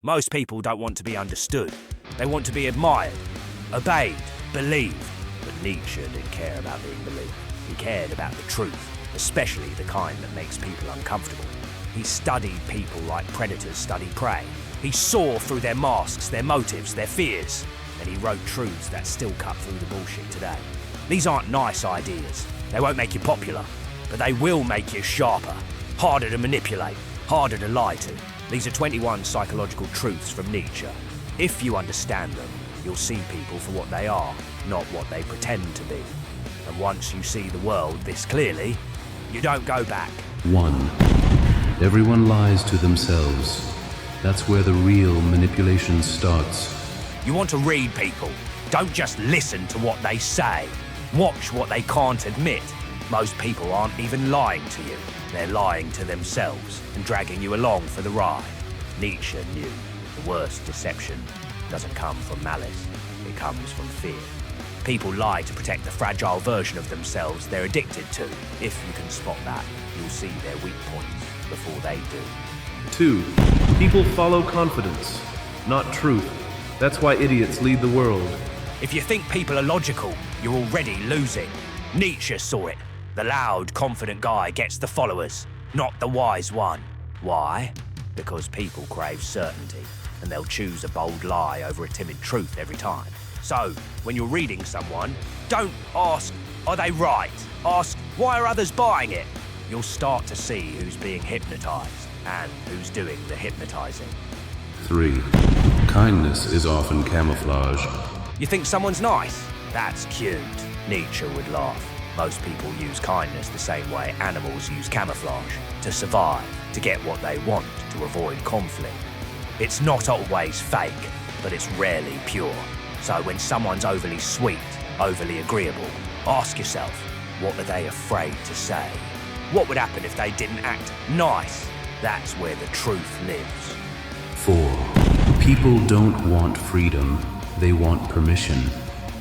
Most people don't want to be understood. They want to be admired, obeyed, believed. But Nietzsche didn't care about being believed. He cared about the truth, especially the kind that makes people uncomfortable. He studied people like predators study prey. He saw through their masks, their motives, their fears, and he wrote truths that still cut through the bullshit today. These aren't nice ideas. They won't make you popular, but they will make you sharper, harder to manipulate, harder to lie to. These are 21 psychological truths from Nietzsche. If you understand them, you'll see people for what they are, not what they pretend to be. And once you see the world this clearly, you don't go back. 1. Everyone lies to themselves. That's where the real manipulation starts. You want to read people. Don't just listen to what they say. Watch what they can't admit. Most people aren't even lying to you. They're lying to themselves and dragging you along for the ride. Nietzsche knew the worst deception doesn't come from malice. It comes from fear. People lie to protect the fragile version of themselves they're addicted to. If you can spot that, you'll see their weak points before they do. 2. People follow confidence, not truth. That's why idiots lead the world. If you think people are logical, you're already losing. Nietzsche saw it. The loud, confident guy gets the followers, not the wise one. Why? Because people crave certainty, and they'll choose a bold lie over a timid truth every time. So, when you're reading someone, don't ask, are they right? Ask, why are others buying it? You'll start to see who's being hypnotized and who's doing the hypnotizing. 3. Kindness is often camouflage. You think someone's nice? That's cute. Nietzsche would laugh. Most people use kindness the same way animals use camouflage, to survive, to get what they want, to avoid conflict. It's not always fake, but it's rarely pure. So when someone's overly sweet, overly agreeable, ask yourself, what are they afraid to say? What would happen if they didn't act nice? That's where the truth lives. 4. People don't want freedom, they want permission.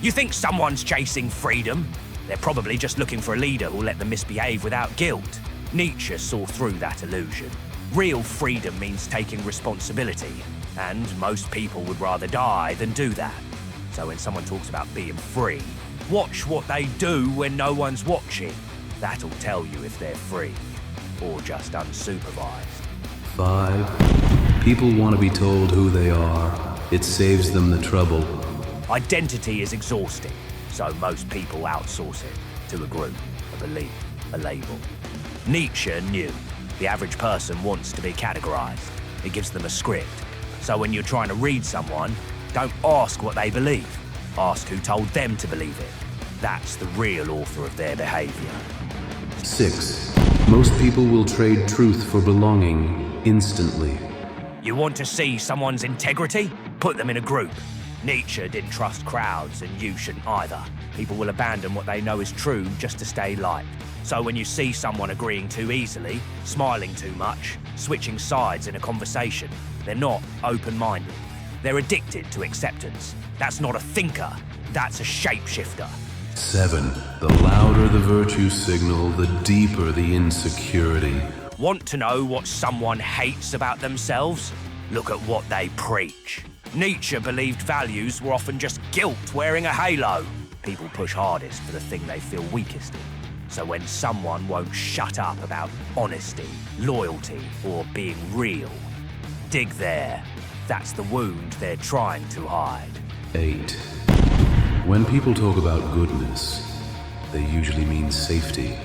You think someone's chasing freedom? They're probably just looking for a leader who'll let them misbehave without guilt. Nietzsche saw through that illusion. Real freedom means taking responsibility, and most people would rather die than do that. So when someone talks about being free, watch what they do when no one's watching. That'll tell you if they're free, or just unsupervised. 5. People want to be told who they are. It saves them the trouble. Identity is exhausting, so most people outsource it to a group, a belief, a label. Nietzsche knew the average person wants to be categorized. It gives them a script. So when you're trying to read someone, don't ask what they believe. Ask who told them to believe it. That's the real author of their behavior. 6. Most people will trade truth for belonging instantly. You want to see someone's integrity? Put them in a group. Nietzsche didn't trust crowds, and you shouldn't either. People will abandon what they know is true just to stay liked. So when you see someone agreeing too easily, smiling too much, switching sides in a conversation, they're not open-minded. They're addicted to acceptance. That's not a thinker, that's a shapeshifter. 7. The louder the virtue signal, the deeper the insecurity. Want to know what someone hates about themselves? Look at what they preach. Nietzsche believed values were often just guilt wearing a halo. People push hardest for the thing they feel weakest in. So when someone won't shut up about honesty, loyalty, or being real, dig there. That's the wound they're trying to hide. 8. When people talk about goodness, they usually mean safety.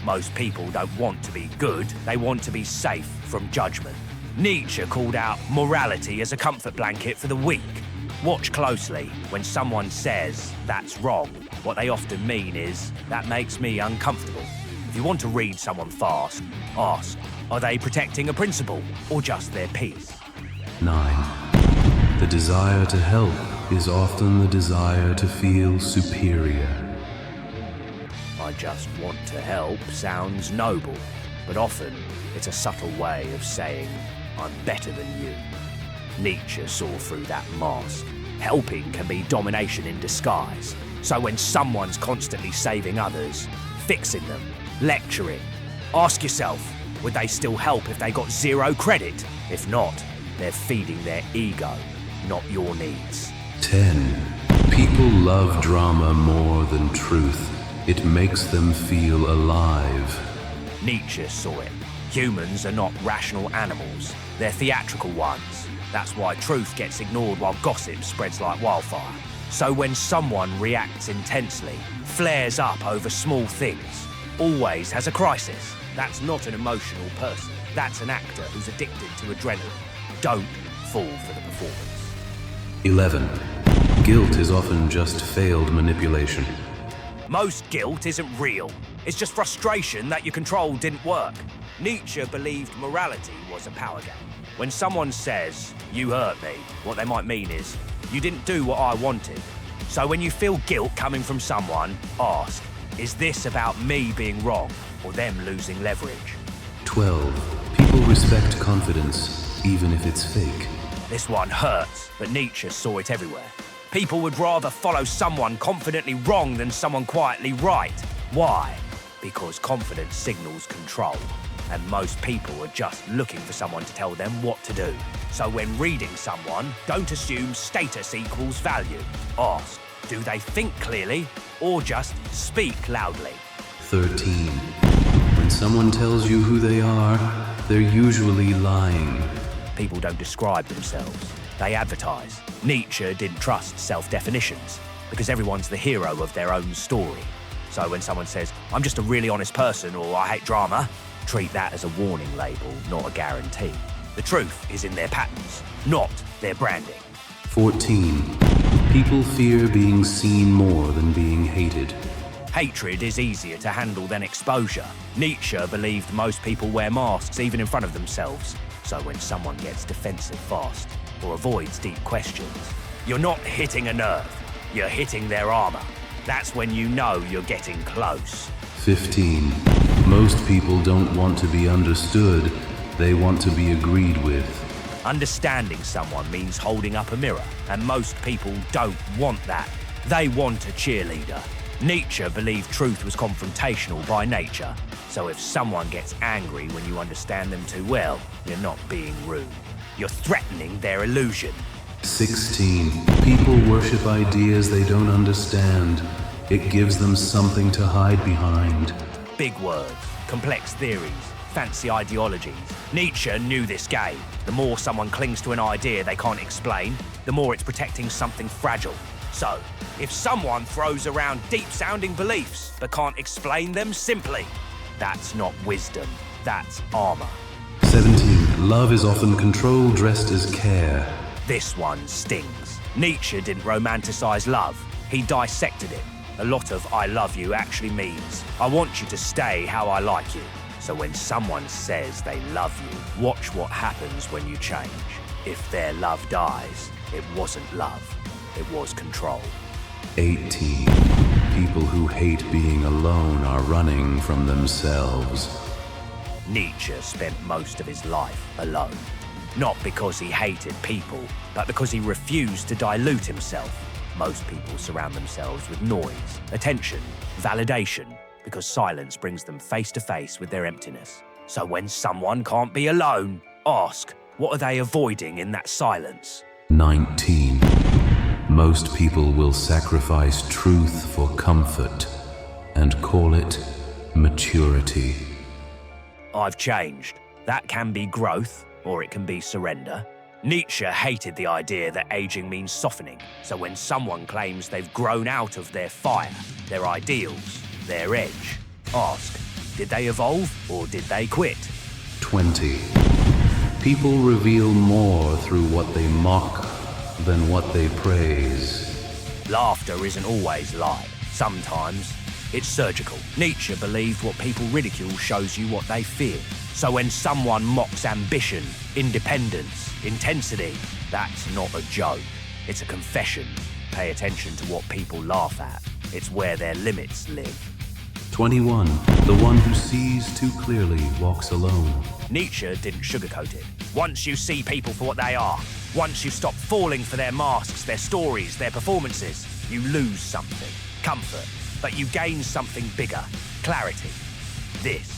Most people don't want to be good, they want to be safe from judgment. Nietzsche called out morality as a comfort blanket for the weak. Watch closely. When someone says, that's wrong, what they often mean is, that makes me uncomfortable. If you want to read someone fast, ask, are they protecting a principle or just their peace? 9. The desire to help is often the desire to feel superior. I just want to help sounds noble, but often it's a subtle way of saying, I'm better than you. Nietzsche saw through that mask. Helping can be domination in disguise. So when someone's constantly saving others, fixing them, lecturing, ask yourself, would they still help if they got 0 credit? If not, They're feeding their ego, not your needs. 10. People love drama more than truth. It makes them feel alive. Nietzsche saw it. Humans are not rational animals. They're theatrical ones. That's why truth gets ignored while gossip spreads like wildfire. So when someone reacts intensely, flares up over small things, always has a crisis, that's not an emotional person. That's an actor who's addicted to adrenaline. Don't fall for the performance. 11. Guilt is often just failed manipulation. Most guilt isn't real. It's just frustration that your control didn't work. Nietzsche believed morality was a power game. When someone says, "You hurt me," what they might mean is, "You didn't do what I wanted." So when you feel guilt coming from someone, ask, is this about me being wrong or them losing leverage? 12. People respect confidence, even if it's fake. This one hurts, but Nietzsche saw it everywhere. People would rather follow someone confidently wrong than someone quietly right. Why? Because confidence signals control, and most people are just looking for someone to tell them what to do. So when reading someone, don't assume status equals value. Ask, do they think clearly or just speak loudly? 13. When someone tells you who they are, they're usually lying. People don't describe themselves, they advertise. Nietzsche didn't trust self-definitions because everyone's the hero of their own story. So when someone says, "I'm just a really honest person," or "I hate drama," treat that as a warning label, not a guarantee. The truth is in their patterns, not their branding. 14. People fear being seen more than being hated. Hatred is easier to handle than exposure. Nietzsche believed most people wear masks even in front of themselves. So when someone gets defensive fast or avoids deep questions, you're not hitting a nerve, you're hitting their armor. That's when you know you're getting close. 15. Most people don't want to be understood, they want to be agreed with. Understanding someone means holding up a mirror, and most people don't want that. They want a cheerleader. Nietzsche believed truth was confrontational by nature, so if someone gets angry when you understand them too well, you're not being rude. You're threatening their illusion. 16. People worship ideas they don't understand. It gives them something to hide behind. Big words, complex theories, fancy ideologies. Nietzsche knew this game. The more someone clings to an idea they can't explain, the more it's protecting something fragile. So, if someone throws around deep-sounding beliefs but can't explain them simply, that's not wisdom, that's armor. 17. Love is often control dressed as care. This one stings. Nietzsche didn't romanticize love, he dissected it. A lot of "I love you" actually means, "I want you to stay how I like you." So when someone says they love you, watch what happens when you change. If their love dies, it wasn't love, it was control. 18. People who hate being alone are running from themselves. Nietzsche spent most of his life alone. Not because he hated people, but because he refused to dilute himself. Most people surround themselves with noise, attention, validation, because silence brings them face to face with their emptiness. So when someone can't be alone, ask, what are they avoiding in that silence? 19. Most people will sacrifice truth for comfort and call it maturity. I've changed. That can be growth, or it can be surrender. Nietzsche hated the idea that aging means softening, so when someone claims they've grown out of their fire, their ideals, their edge, ask, did they evolve or did they quit? 20. People reveal more through what they mock than what they praise. Laughter isn't always light. Sometimes it's surgical. Nietzsche believed what people ridicule shows you what they fear. So when someone mocks ambition, independence, intensity, that's not a joke. It's a confession. Pay attention to what people laugh at. It's where their limits live. 21. The one who sees too clearly walks alone. Nietzsche didn't sugarcoat it. Once you see people for what they are, once you stop falling for their masks, their stories, their performances, you lose something, comfort, but you gain something bigger, clarity. This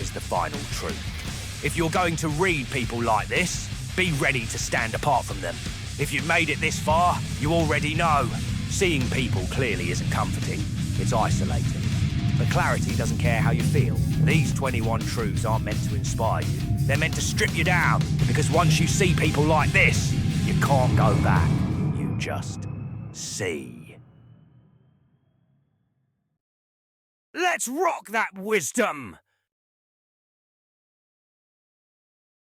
is the final truth. If you're going to read people like this, Be ready to stand apart from them. If you've made it this far, you already know. Seeing people clearly isn't comforting. It's isolating. But clarity doesn't care how you feel. These 21 truths aren't meant to inspire you. They're meant to strip you down, because once you see people like this, you can't go back. You just see. Let's rock that wisdom!